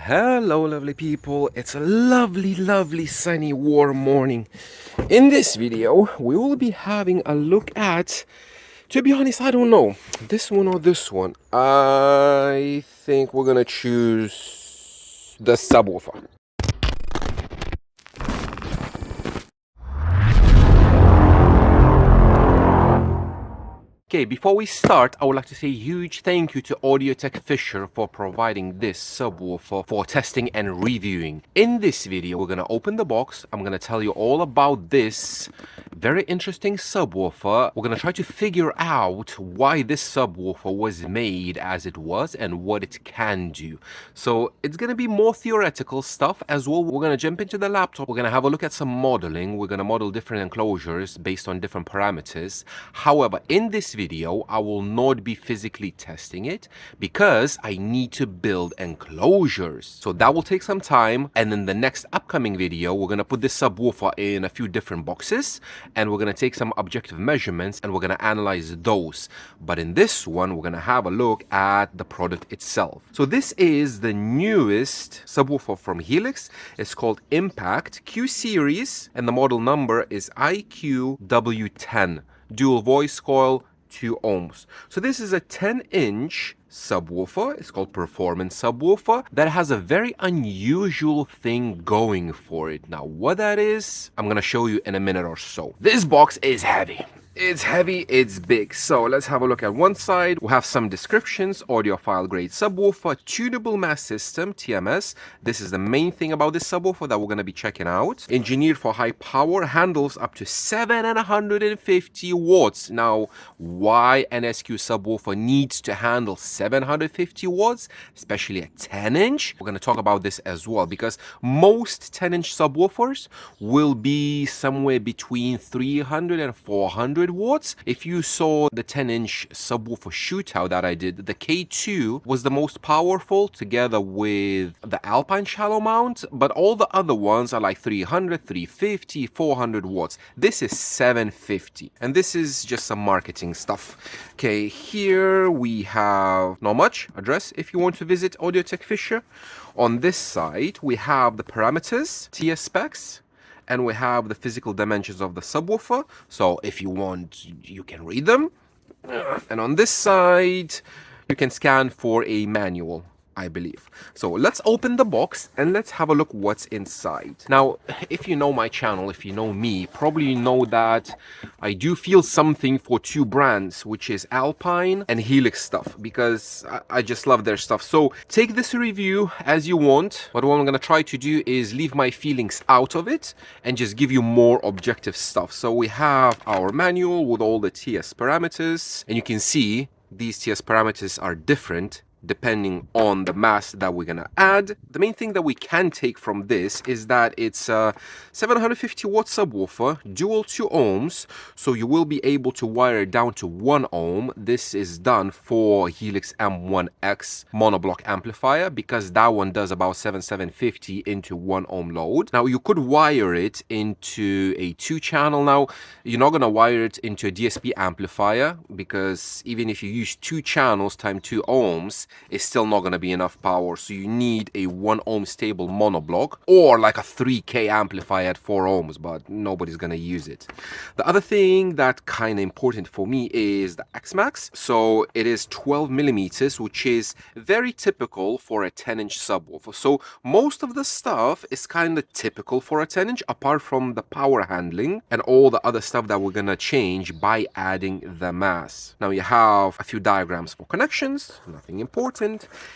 Hello lovely people, it's a lovely sunny warm morning. In this video we will be having a look at, to be honest, I don't know, this one or this one. I think we're gonna choose the subwoofer. Okay, before we start, I would like to say a huge thank you to Audiotec Fischer for providing this subwoofer for testing and reviewing. In this video, we're going to open the box. I'm going to tell you all about this very interesting subwoofer. We're going to try to figure out why this subwoofer was made as it was and what it can do. So it's going to be more theoretical stuff as well. We're going to jump into the laptop. We're going to have a look at some modeling. We're going to model different enclosures based on different parameters. However, in this video, I will not be physically testing it because I need to build enclosures. So that will take some time. And in the next upcoming video, we're going to put this subwoofer in a few different boxes and we're going to take some objective measurements and we're going to analyze those. But in this one, we're going to have a look at the product itself. So this is the newest subwoofer from Helix. It's called Impact Q Series and the model number is IQ W10. Dual voice coil, 2 ohms. So this is a 10-inch subwoofer. It's called performance subwoofer that has a very unusual thing going for it. Now what that is, I'm gonna show you in a minute or so. This box is heavy. It's heavy, it's big. So let's have a look at one side. We have some descriptions: audiophile grade subwoofer, tunable mass system, TMS. This is the main thing about this subwoofer that we're going to be checking out. Engineered for high power, handles up to 750 watts. Now, why an SQ subwoofer needs to handle 750 watts, especially a 10-inch? We're going to talk about this as well because most 10-inch subwoofers will be somewhere between 300 and 400 watts. If you saw the 10-inch subwoofer shootout that I did, the K2 was the most powerful together with the Alpine shallow mount, but all the other ones are like 300, 350, 400 watts. This is 750 and this is just some marketing stuff. Okay, here we have not much address if you want to visit Audiotec Fischer. On this side we have the parameters, TS specs, and we have the physical dimensions of the subwoofer. So if you want, you can read them. And on this side, you can scan for a manual, I believe. So let's open the box and let's have a look what's inside. Now, if you know my channel, if you know me, probably you know that I do feel something for two brands, which is Alpine and Helix stuff, because I just love their stuff. So take this review as you want, but what I'm going to try to do is leave my feelings out of it and just give you more objective stuff. So we have our manual with all the TS parameters, and you can see these TS parameters are different depending on the mass that we're gonna add. The main thing that we can take from this is that it's a 750 watt subwoofer, dual 2 ohms, so you will be able to wire it down to 1 ohm. This is done for Helix M1X monoblock amplifier because that one does about 750 into 1 ohm load. Now you could wire it into a 2-channel. Now you're not gonna wire it into a DSP amplifier because even if you use 2 channels times 2 ohms, it's still not going to be enough power. So you need a 1 ohm stable monoblock or like a 3K amplifier at 4 ohms, but nobody's going to use it. The other thing that kind of important for me is the X-Max. So it is 12 millimeters, which is very typical for a 10-inch subwoofer. So most of the stuff is kind of typical for a 10-inch apart from the power handling and all the other stuff that we're going to change by adding the mass. Now you have a few diagrams for connections, nothing important.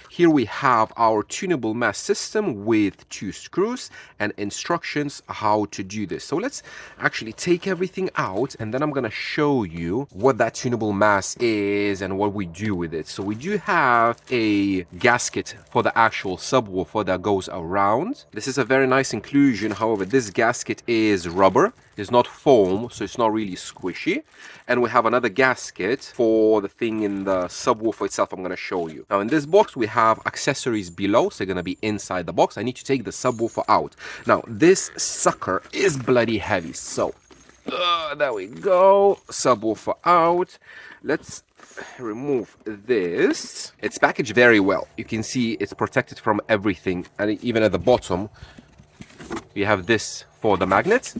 Here we have our tunable mass system with 2 screws and instructions how to do this. So let's actually take everything out and then I'm going to show you what that tunable mass is and what we do with it. So we do have a gasket for the actual subwoofer that goes around. This is a very nice inclusion. However, this gasket is rubber. It's not foam, so it's not really squishy. And we have another gasket for the thing in the subwoofer itself I'm going to show you. Now in this box we have accessories below, so they're going to be inside the box. I need to take the subwoofer out. Now this sucker is bloody heavy, so there we go. Subwoofer out. Let's remove this. It's packaged very well. You can see it's protected from everything, and even at the bottom we have this for the magnet,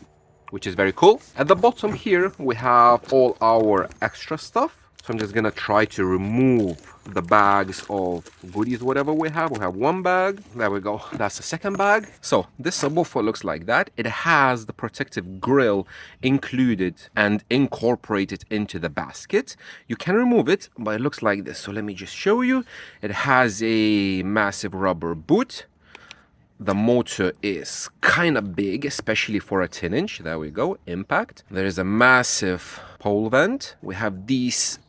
which is very cool. At the bottom here we have all our extra stuff. So I'm just gonna try to remove the bags of goodies, whatever we have. We have one bag. There we go. That's the second bag. So this subwoofer looks like that. It has the protective grill included and incorporated into the basket. You can remove it, but it looks like this. So let me just show you. It has a massive rubber boot. The motor is kind of big, especially for a 10-inch. There we go. Impact. There is a massive pole vent. We have these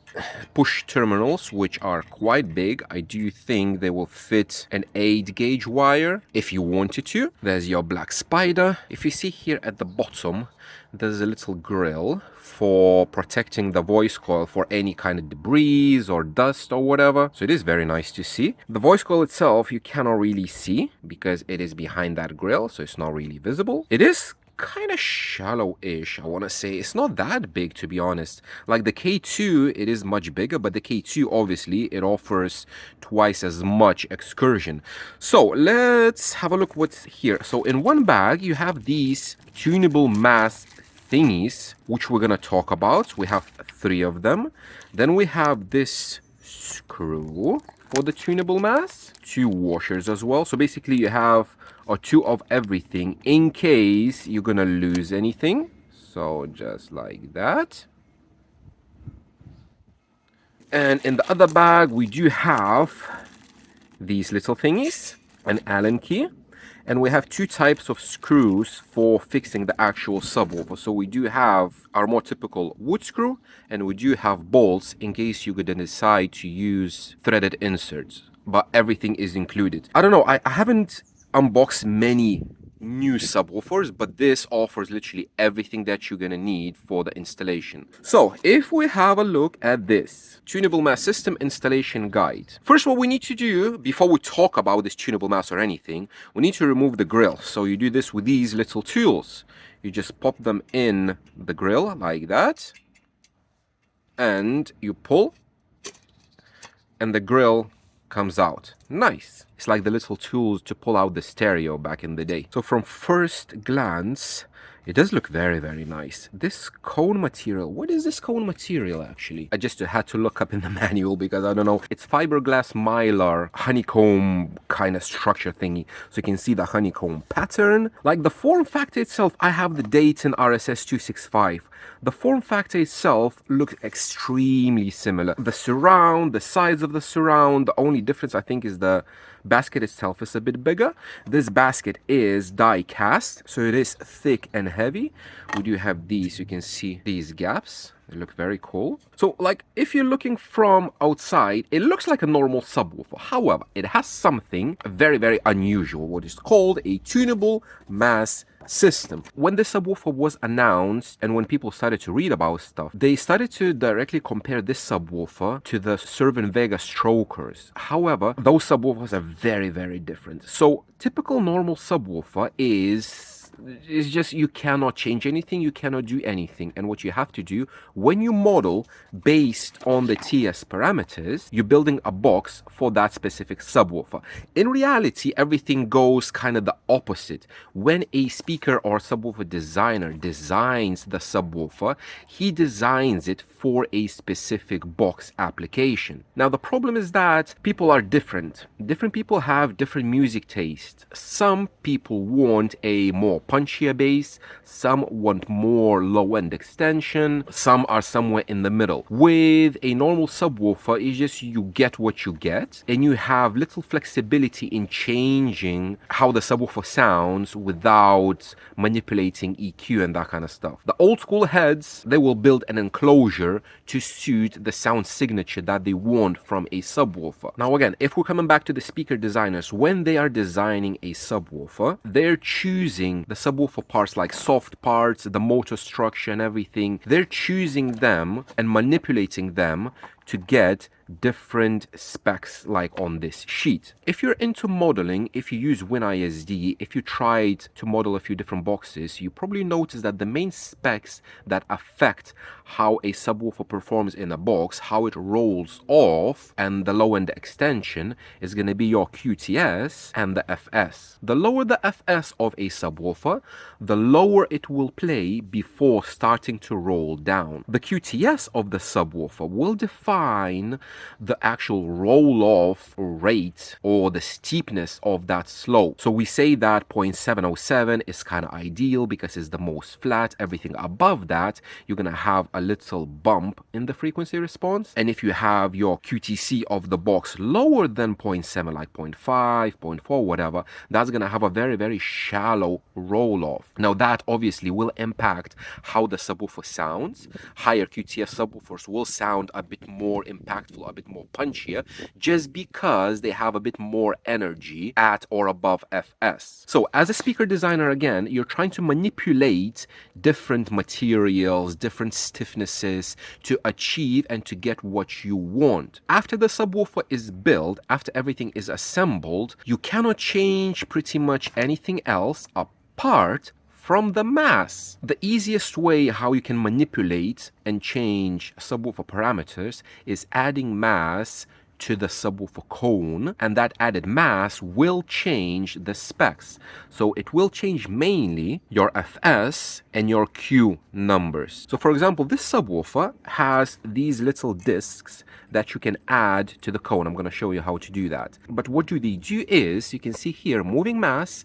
push terminals, which are quite big. I do think they will fit an 8-gauge wire if you wanted to. There's your black spider. If you see here at the bottom, there's a little grill for protecting the voice coil for any kind of debris or dust or whatever. So it is very nice to see. The voice coil itself you cannot really see because it is behind that grill, so it's not really visible. It is kind of shallow-ish, I want to say. It's not that big, to be honest. Like the K2, it is much bigger, but the K2, obviously, it offers twice as much excursion. So let's have a look what's here. So in one bag, you have these tunable mass thingies, which we're going to talk about. We have 3 of them. Then we have this screw for the tunable mass, 2 washers as well. So basically you have 2 of everything in case you're gonna lose anything. So just like that. And in the other bag we do have these little thingies, an Allen key, and we have 2 types of screws for fixing the actual subwoofer. So we do have our more typical wood screw, and we do have bolts in case you're gonna decide to use threaded inserts, but everything is included. I don't know, I haven't unboxed many new subwoofers, but this offers literally everything that you're gonna need for the installation. So if we have a look at this tunable mass system installation guide, first what we need to do before we talk about this tunable mass or anything, we need to remove the grill. So you do this with these little tools. You just pop them in the grill like that, and you pull, and the grill comes out. Nice. It's like the little tools to pull out the stereo back in the day. So from first glance, it does look very, very nice. This cone material, what is this cone material actually? I just had to look up in the manual because I don't know. It's fiberglass mylar honeycomb kind of structure thingy. So you can see the honeycomb pattern. Like the form factor itself, I have the Dayton RSS 265. The form factor itself looks extremely similar. The surround, the size of the surround, the only difference I think is the basket itself is a bit bigger. This basket is die cast, so it is thick and heavy. We do have these, you can see these gaps. They look very cool. So like if you're looking from outside, it looks like a normal subwoofer. However, it has something very, very unusual, what is called a tunable mass system. When the subwoofer was announced and when people started to read about stuff, they started to directly compare this subwoofer to the Cervin Vega Strokers. However, those subwoofers are very, very different. So typical normal subwoofer is just you cannot change anything, you cannot do anything. And what you have to do when you model based on the TS parameters, you're building a box for that specific subwoofer. In reality, everything goes kind of the opposite. When a speaker or subwoofer designer designs the subwoofer, he designs it for a specific box application. Now the problem is that people are different. Different people have different music tastes. Some people want a more punchier bass, some want more low-end extension, some are somewhere in the middle. With a normal subwoofer, it's just you get what you get, and you have little flexibility in changing how the subwoofer sounds without manipulating EQ and that kind of stuff. The old school heads, they will build an enclosure to suit the sound signature that they want from a subwoofer. Now again, if we're coming back to the speaker designers, when they are designing a subwoofer, they're choosing the subwoofer parts like soft parts, the motor structure and everything. They're choosing them and manipulating them to get different specs like on this sheet. If you're into modeling, if you use WinISD, if you tried to model a few different boxes, you probably notice that the main specs that affect how a subwoofer performs in a box, how it rolls off, and the low end extension is going to be your QTS and the FS. The lower the FS of a subwoofer, the lower it will play before starting to roll down. The QTS of the subwoofer will define the actual roll-off rate or the steepness of that slope. So we say that 0.707 is kind of ideal because it's the most flat. Everything above that, you're going to have a little bump in the frequency response. And if you have your QTC of the box lower than 0.7, like 0.5, 0.4, whatever, that's going to have a very, very shallow roll-off. Now that obviously will impact how the subwoofer sounds. Higher QTS subwoofers will sound a bit more impactful, a bit more punchier, just because they have a bit more energy at or above FS. So as a speaker designer, again, you're trying to manipulate different materials, different stiffnesses to achieve and to get what you want. After the subwoofer is built, after everything is assembled, you cannot change pretty much anything else apart from the mass. The easiest way how you can manipulate and change subwoofer parameters is adding mass to the subwoofer cone, and that added mass will change the specs. So it will change mainly your FS and your Q numbers. So for example, this subwoofer has these little discs that you can add to the cone. I'm going to show you how to do that. But what do they do is, you can see here, moving mass.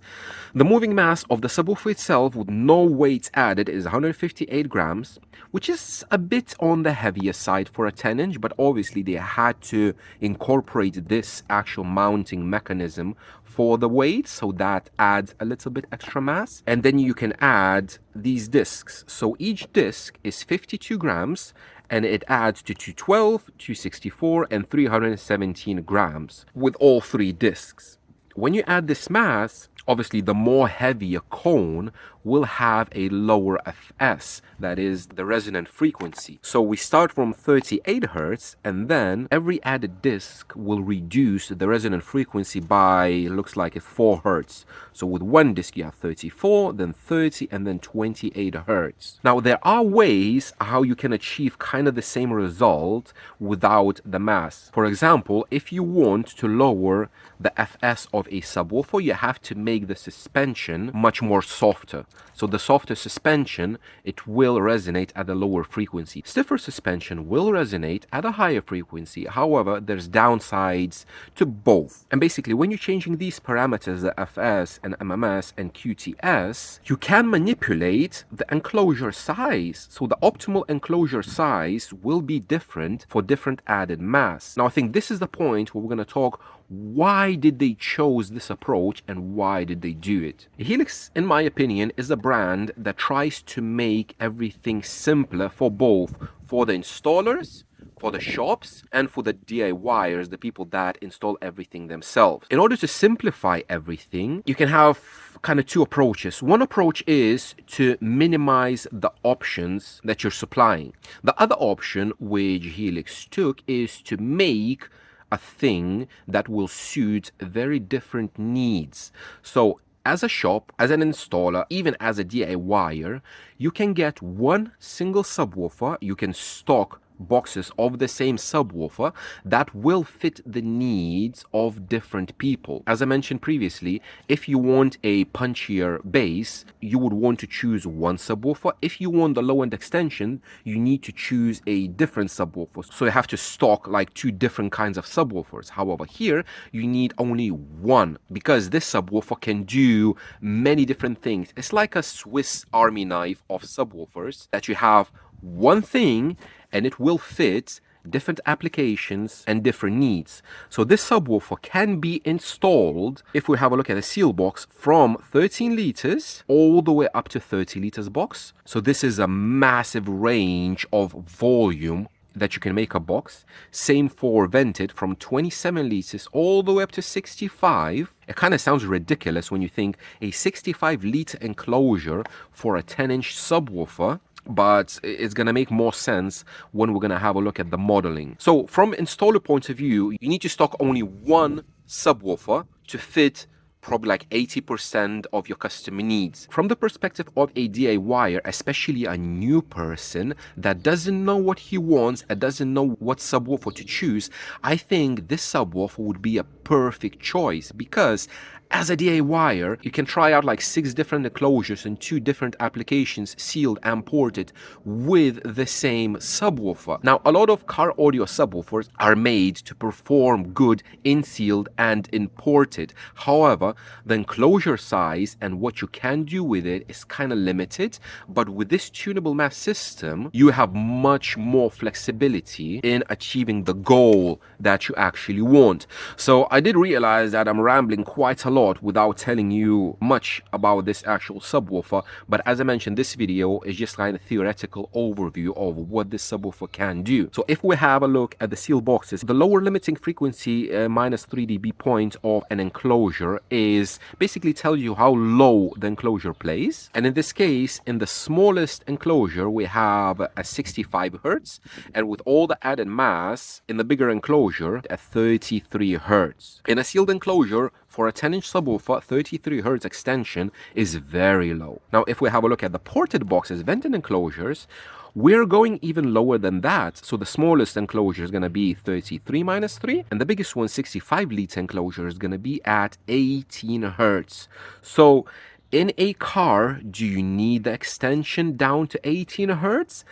The moving mass of the subwoofer itself with no weights added is 158 grams, which is a bit on the heavier side for a 10-inch, but obviously they had to incorporate this actual mounting mechanism for the weight, so that adds a little bit extra mass. And then you can add these discs. So each disc is 52 grams, and it adds to 212, 264, and 317 grams with all three discs. When you add this mass, obviously the more heavier cone will have a lower FS, that is the resonant frequency. So we start from 38 hertz, and then every added disc will reduce the resonant frequency by, looks like, 4 hertz. So with one disc you have 34, then 30, and then 28 hertz. Now there are ways how you can achieve kind of the same result without the mass. For example, if you want to lower the FS of a subwoofer, you have to make the suspension much more softer. So the softer suspension, it will resonate at a lower frequency. Stiffer suspension will resonate at a higher frequency. However, there's downsides to both. And basically, when you're changing these parameters, the FS and MMS and QTS, you can manipulate the enclosure size. So the optimal enclosure size will be different for different added mass. Now, I think this is the point where we're going to talk why did they chose this approach and why did they do it. Helix, in my opinion, is a brand that tries to make everything simpler for both, for the installers, for the shops, and for the DIYers, the people that install everything themselves. In order to simplify everything, you can have kind of two approaches. One approach is to minimize the options that you're supplying. The other option, which Helix took, is to make a thing that will suit very different needs. So as a shop, as an installer, even as a DIYer, you can get one single subwoofer. You can stock boxes of the same subwoofer that will fit the needs of different people. As I mentioned previously, if you want a punchier bass, you would want to choose one subwoofer. If you want the low-end extension, you need to choose a different subwoofer. So you have to stock like two different kinds of subwoofers. However, here you need only one, because this subwoofer can do many different things. It's like a Swiss Army knife of subwoofers that you have one thing and it will fit different applications and different needs. So this subwoofer can be installed, if we have a look at a seal box, from 13 liters all the way up to 30 liters box. So this is a massive range of volume that you can make a box. Same for vented, from 27 liters all the way up to 65. It kind of sounds ridiculous when you think a 65 liter enclosure for a 10-inch subwoofer. but it's going to make more sense when we're going to have a look at the modeling. So from installer point of view, you need to stock only one subwoofer to fit probably like 80% of your customer needs. From the perspective of a DIYer, especially a new person that doesn't know what he wants and doesn't know what subwoofer to choose, I think this subwoofer would be a perfect choice, because as a DIYer, you can try out like 6 different enclosures and 2 different applications, sealed and ported, with the same subwoofer. Now, a lot of car audio subwoofers are made to perform good in sealed and in ported. However, the enclosure size and what you can do with it is kind of limited. But with this tunable mass system, you have much more flexibility in achieving the goal that you actually want. So I did realize that I'm rambling quite a lot without telling you much about this actual subwoofer, but as I mentioned, this video is just kind of theoretical overview of what this subwoofer can do. So if we have a look at the seal boxes, the lower limiting frequency minus 3 dB point of an enclosure is basically tells you how low the enclosure plays, and in this case, in the smallest enclosure we have a 65 hertz, and with all the added mass in the bigger enclosure at 33 hertz. In a sealed enclosure for a 10-inch subwoofer, 33 hertz extension is very low. Now, if we have a look at the ported boxes, vented enclosures, we're going even lower than that. So the smallest enclosure is going to be 33 minus 3, and the biggest one, 65 liter enclosure, is going to be at 18 hertz. So in a car, do you need the extension down to 18 hertz?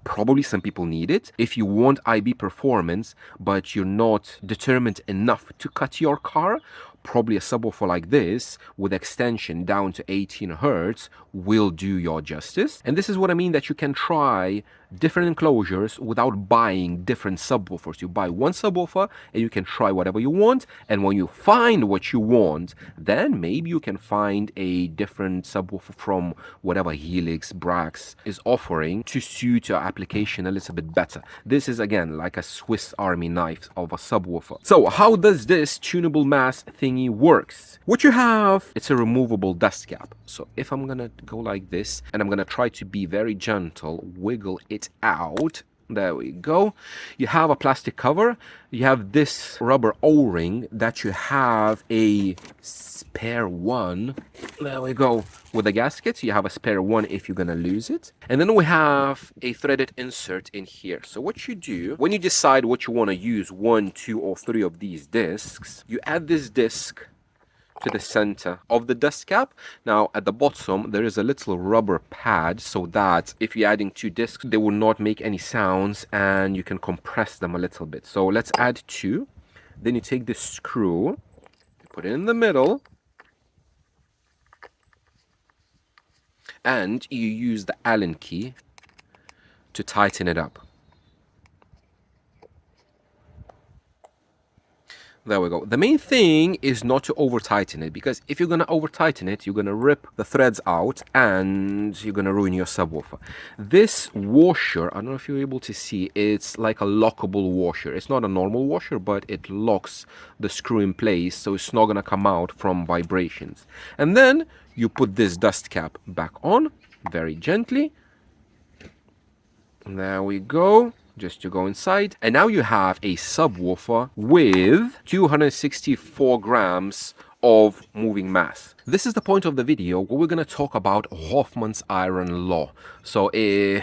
Probably some people need it. If you want IB performance, but you're not determined enough to cut your car, probably a subwoofer like this with extension down to 18 hertz will do your justice. And this is what I mean, that you can try different enclosures without buying different subwoofers. You buy one subwoofer and you can try whatever you want, and when you find what you want, then maybe you can find a different subwoofer from whatever Helix, Brax is offering to suit your application a little bit better. This is again like a Swiss Army knife of a subwoofer. So how does this tunable mass thingy works? What you have, it's a removable dust cap. So if I'm gonna go like this and I'm gonna try to be very gentle, wiggle it out, there we go. You have a plastic cover, you have this rubber O-ring that you have a spare one, there we go, with the gasket. You have a spare one if you're gonna lose it. And then we have a threaded insert in here. So what you do, when you decide what you want to use, 1, 2 or 3 of these discs, you add this disc to the center of the dust cap. Now at the bottom there is a little rubber pad, so that if you're adding 2 discs, they will not make any sounds and you can compress them a little bit. So let's add 2. Then you take this screw, you put it in the middle, and you use the Allen key to tighten it up. There we go. The main thing is not to over tighten it, because if you're gonna over tighten it, you're gonna rip the threads out and you're gonna ruin your subwoofer. This washer, I don't know if you're able to see, it's like a lockable washer. It's not a normal washer, but it locks the screw in place, so it's not gonna come out from vibrations. And then you put this dust cap back on very gently. There we go. Just to go inside, and now you have a subwoofer with 264 grams of moving mass. This is the point of the video where we're going to talk about Hoffman's iron law. So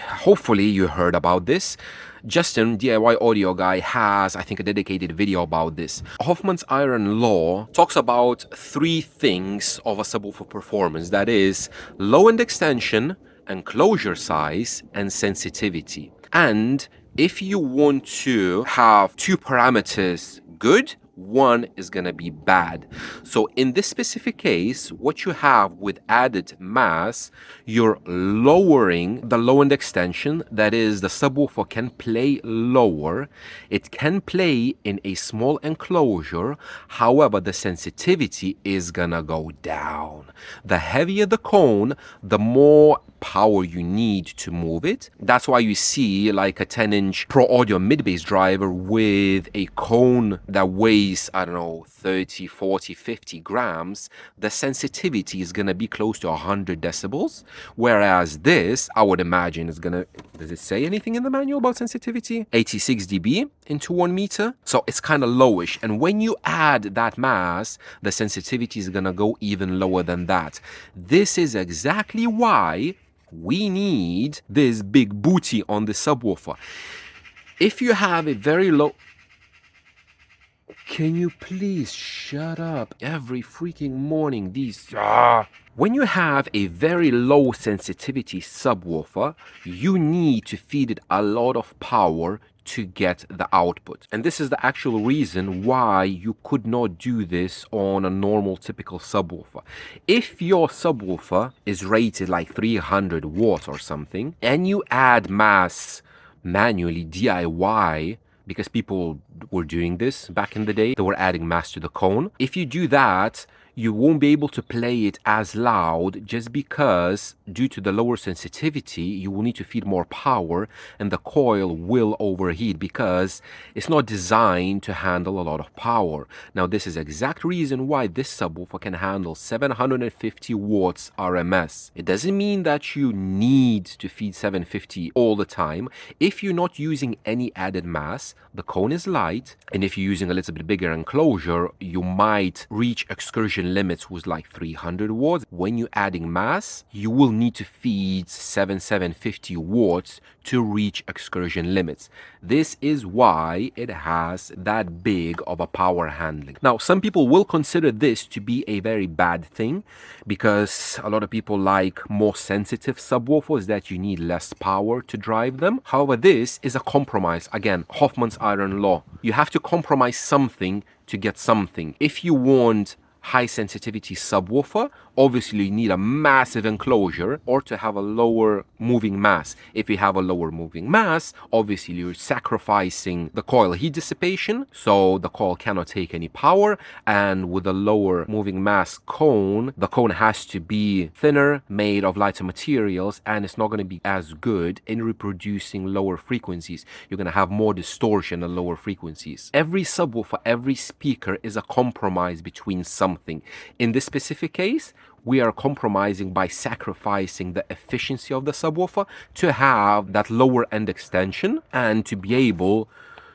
hopefully you heard about this. Justin, DIY audio guy, has, I think, a dedicated video about this. Hoffman's iron law talks about 3 things of a subwoofer performance. That is low end extension, enclosure size, and sensitivity. And if you want to have 2 parameters good, 1 is going to be bad. So in this specific case, what you have with added mass, you're lowering the low end extension. That is, the subwoofer can play lower. It can play in a small enclosure. However, the sensitivity is gonna go down. The heavier the cone, the more power you need to move it. That's why you see like a 10-inch Pro Audio mid-bass driver with a cone that weighs least, I don't know, 30, 40, 50 grams, the sensitivity is going to be close to 100 decibels. Whereas this, I would imagine, is going to, does it say anything in the manual about sensitivity? 86 dB into 1 meter. So it's kind of lowish. And when you add that mass, the sensitivity is going to go even lower than that. This is exactly why we need this big booty on the subwoofer. If you have a very low... Can you please shut up? Every freaking morning, these... When you have a very low sensitivity subwoofer, you need to feed it a lot of power to get the output. And this is the actual reason why you could not do this on a normal typical subwoofer. If your subwoofer is rated like 300 watts or something, and you add mass manually, DIY, because people were doing this back in the day, they were adding mass to the cone. If you do that, you won't be able to play it as loud just because due to the lower sensitivity, you will need to feed more power and the coil will overheat because it's not designed to handle a lot of power. Now, this is the exact reason why this subwoofer can handle 750 watts RMS. It doesn't mean that you need to feed 750 all the time. If you're not using any added mass, the cone is light, and if you're using a little bit bigger enclosure, you might reach excursion limits with like 300 watts. When you're adding mass, you will need to feed 750 watts to reach excursion limits. This is why it has that big of a power handling. Now, some people will consider this to be a very bad thing because a lot of people like more sensitive subwoofers that you need less power to drive them. However, this is a compromise. Again, Hoffman's iron law. You have to compromise something to get something. If you want high sensitivity subwoofer, obviously you need a massive enclosure or to have a lower moving mass. If you have a lower moving mass, obviously you're sacrificing the coil heat dissipation, so the coil cannot take any power, and with a lower moving mass cone, the cone has to be thinner, made of lighter materials, and it's not going to be as good in reproducing lower frequencies. You're going to have more distortion at lower frequencies. Every subwoofer, every speaker is a compromise between something. In this specific case, we are compromising by sacrificing the efficiency of the subwoofer to have that lower end extension and to be able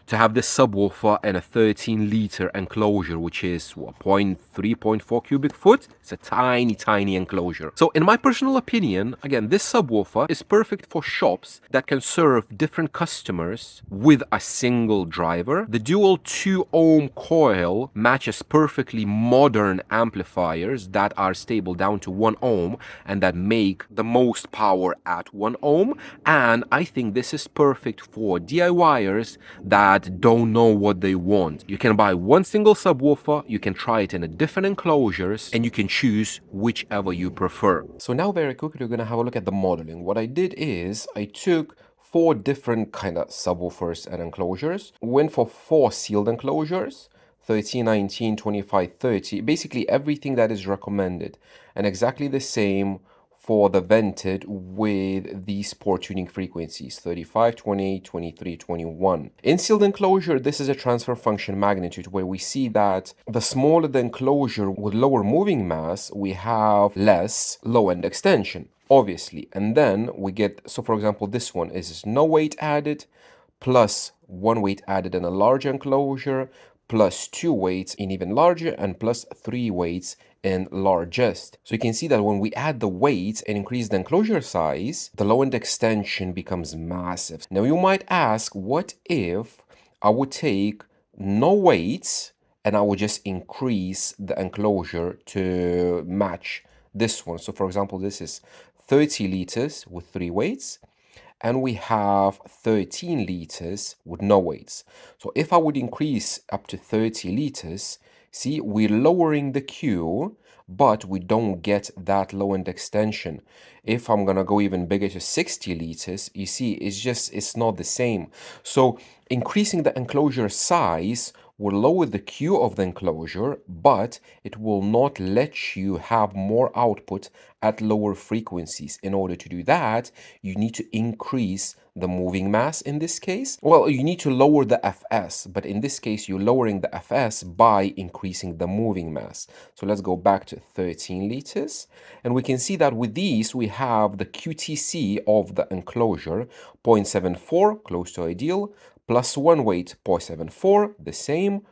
to have this subwoofer in a 13-liter enclosure, which is 0.3.4 cubic foot. It's a tiny enclosure. So in my personal opinion, again, this subwoofer is perfect for shops that can serve different customers with a single driver. The dual 2-ohm coil matches perfectly modern amplifiers that are stable down to 1 ohm and that make the most power at 1 ohm. And I think this is perfect for DIYers that don't know what they want. You can buy one single subwoofer, you can try it in a different enclosures, and you can choose whichever you prefer. So now very quickly we're gonna have a look at the modeling. What I did is I took 4 different kind of subwoofers and enclosures, went for 4 sealed enclosures, 13, 19, 25, 30, basically everything that is recommended, and exactly the same for the vented with these port tuning frequencies 35, 28, 23, 21. In sealed enclosure, this is a transfer function magnitude where we see that the smaller the enclosure with lower moving mass, we have less low end extension, obviously. And then we get, so for example, this one is no weight added, plus 1 weight added in a large enclosure, plus 2 weights in even larger, and plus 3 weights in largest. So you can see that when we add the weights and increase the enclosure size, the low end extension becomes massive. Now you might ask, what if I would take no weights and I would just increase the enclosure to match this one? So for example, this is 30 liters with 3 weights, and we have 13 liters with no weights. So if I would increase up to 30 liters, see, we're lowering the Q, but we don't get that low end extension. If I'm gonna go even bigger to 60 liters, you see, it's not the same. So increasing the enclosure size will lower the Q of the enclosure, but it will not let you have more output at lower frequencies. In order to do that, you need to increase the moving mass in this case. Well, you need to lower the Fs, but in this case, you're lowering the Fs by increasing the moving mass. So let's go back to 13 liters. And we can see that with these, we have the QTC of the enclosure, 0.74, close to ideal, plus 1 weight, 0.74, the same,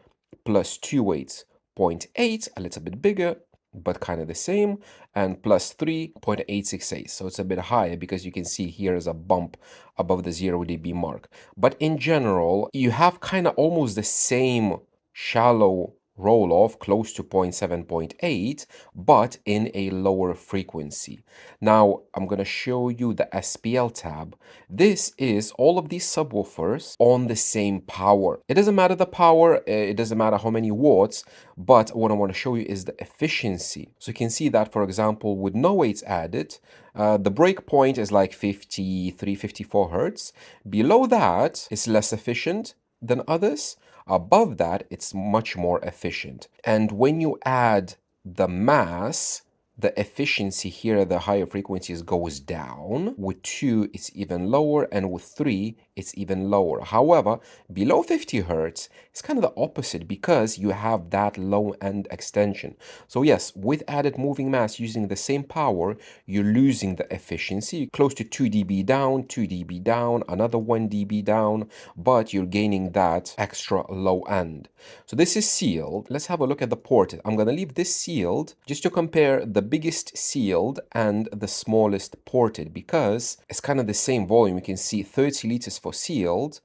plus 2 weights, 0.8, a little bit bigger, but kind of the same, and plus 3.868. So it's a bit higher because you can see here is a bump above the 0 dB mark. But in general, you have kind of almost the same shallow roll off, close to 0.7, 0.8, but in a lower frequency. Now, I'm going to show you the SPL tab. This is all of these subwoofers on the same power. It doesn't matter the power, it doesn't matter how many watts, but what I want to show you is the efficiency. So you can see that, for example, with no weights added, the break point is like 53, 54 hertz. Below that, it's less efficient than others. Above that, it's much more efficient. And when you add the mass, the efficiency here at the higher frequencies goes down. With 2, it's even lower, and with 3, it's even lower. However, below 50 hertz, it's kind of the opposite because you have that low end extension. So yes, with added moving mass using the same power, you're losing the efficiency, close to 2 dB down, 2 dB down, another 1 dB down, but you're gaining that extra low end. So this is sealed. Let's have a look at the ported. I'm going to leave this sealed just to compare the biggest sealed and the smallest ported because it's kind of the same volume. You can see 30 liters for sealed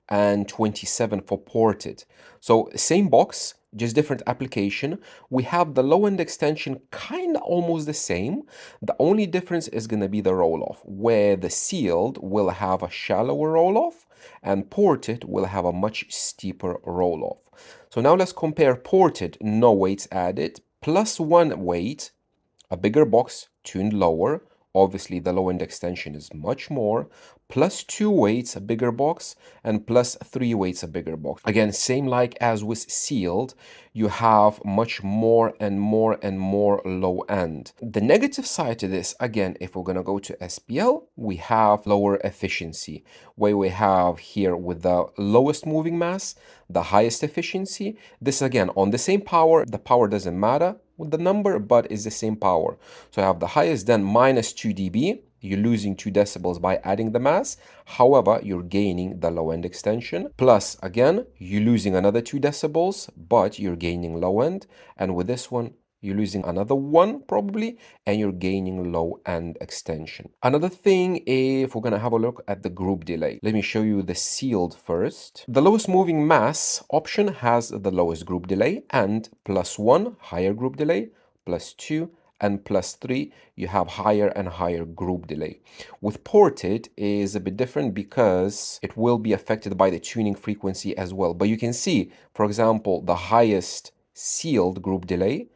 and 27 for ported. So same box, just different application. We have the low end extension kind of almost the same. The only difference is going to be the roll off, where the sealed will have a shallower roll off and ported will have a much steeper roll off. So now let's compare ported, no weights added, plus 1 weight, a bigger box, tuned lower. Obviously, the low end extension is much more, plus 2 weights, a bigger box, and plus 3 weights, a bigger box. Again, same like as with sealed, you have much more and more and more low end. The negative side to this, again, if we're going to go to SPL, we have lower efficiency, where we have here with the lowest moving mass, the highest efficiency. This again, on the same power, the power doesn't matter with the number, but it's the same power. So I have the highest, then minus 2 dB. You're losing 2 decibels by adding the mass. However, you're gaining the low end extension. Plus, again, you're losing another 2 decibels, but you're gaining low end. And with this one, you're losing another 1 probably, and you're gaining low end extension. Another thing, if we're going to have a look at the group delay, let me show you the sealed first. The lowest moving mass option has the lowest group delay, and plus 1 higher group delay, plus 2 and plus 3, you have higher and higher group delay. With ported is a bit different because it will be affected by the tuning frequency as well. But you can see, for example, the highest sealed group delay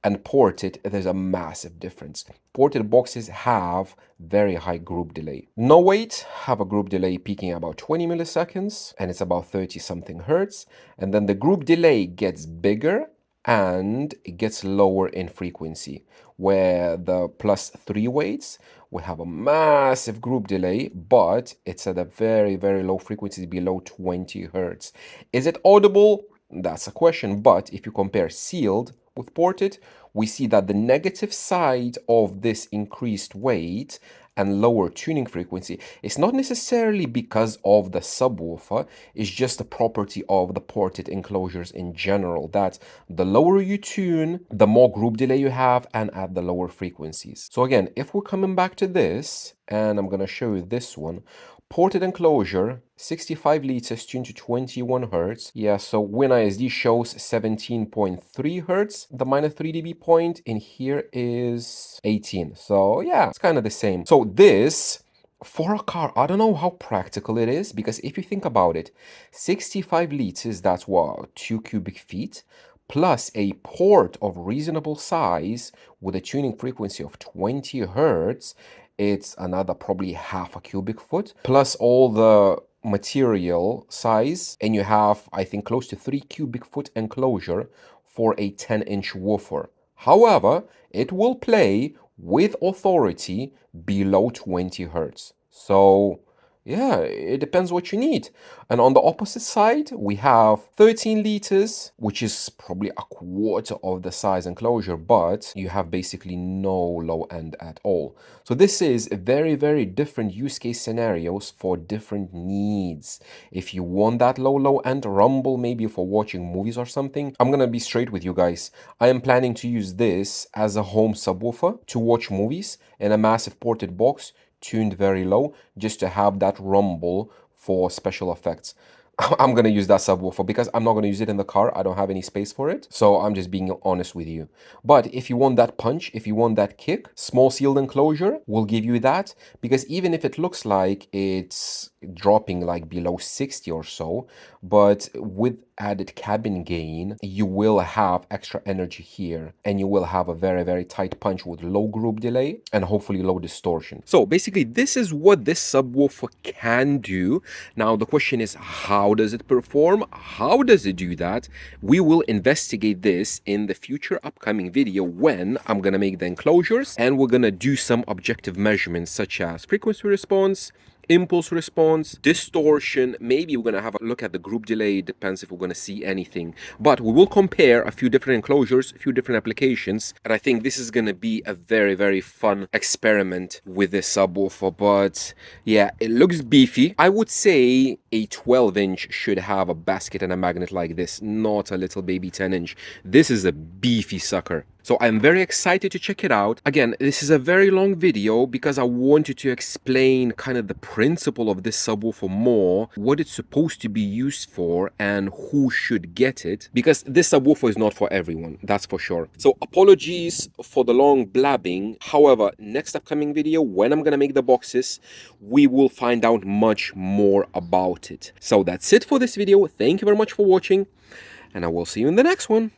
and ported, there's a massive difference. Ported boxes have very high group delay. No weight have a group delay peaking about 20 milliseconds, and it's about 30 something hertz. And then the group delay gets bigger and it gets lower in frequency, where the plus 3 weights will have a massive group delay, but it's at a very, very low frequency, below 20 hertz. Is it audible? That's a question. But if you compare sealed with ported, we see that the negative side of this increased weight and lower tuning frequency is not necessarily because of the subwoofer, it's just a property of the ported enclosures in general, that the lower you tune, the more group delay you have and at the lower frequencies. So again, if we're coming back to this, and I'm going to show you this one, ported enclosure, 65 liters tuned to 21 hertz. Yeah, so WinISD shows 17.3 hertz. The minus 3 dB point in here is 18. So yeah, it's kind of the same. So this, for a car, I don't know how practical it is, because if you think about it, 65 liters, that's what, 2 cubic feet, plus a port of reasonable size with a tuning frequency of 20 hertz, it's another probably half a cubic foot, plus all the material size, and you have, I think, close to 3 cubic foot enclosure for a 10-inch woofer. However, it will play with authority below 20 hertz. So yeah, it depends what you need. And on the opposite side, we have 13 liters, which is probably a quarter of the size enclosure, but you have basically no low end at all. So this is very, very different use case scenarios for different needs. If you want that low end rumble, maybe for watching movies or something, I'm gonna be straight with you guys. I am planning to use this as a home subwoofer to watch movies in a massive ported box, tuned very low, just to have that rumble for special effects. I'm gonna use that subwoofer because I'm not gonna use it in the car. I don't have any space for it. So I'm just being honest with you. But if you want that punch, if you want that kick, small sealed enclosure will give you that, because even if it looks like it's dropping like below 60 or so, but with added cabin gain, you will have extra energy here, and you will have a very, very tight punch with low group delay and hopefully low distortion. So basically, this is what this subwoofer can do. Now, the question is, how does it perform? How does it do that? We will investigate this in the future upcoming video when I'm gonna make the enclosures, and we're gonna do some objective measurements such as frequency response, impulse response, distortion. Maybe we're going to have a look at the group delay. It depends if we're going to see anything. But we will compare a few different enclosures, a few different applications. And I think this is going to be a very, very fun experiment with this subwoofer. But yeah, it looks beefy. I would say a 12-inch should have a basket and a magnet like this, not a little baby 10-inch. This is a beefy sucker. So I'm very excited to check it out. Again, this is a very long video because I wanted to explain kind of the principle of this subwoofer more, what it's supposed to be used for, and who should get it. Because this subwoofer is not for everyone, that's for sure. So apologies for the long blabbing. However, next upcoming video, when I'm gonna make the boxes, we will find out much more about it. So that's it for this video. Thank you very much for watching, and I will see you in the next one.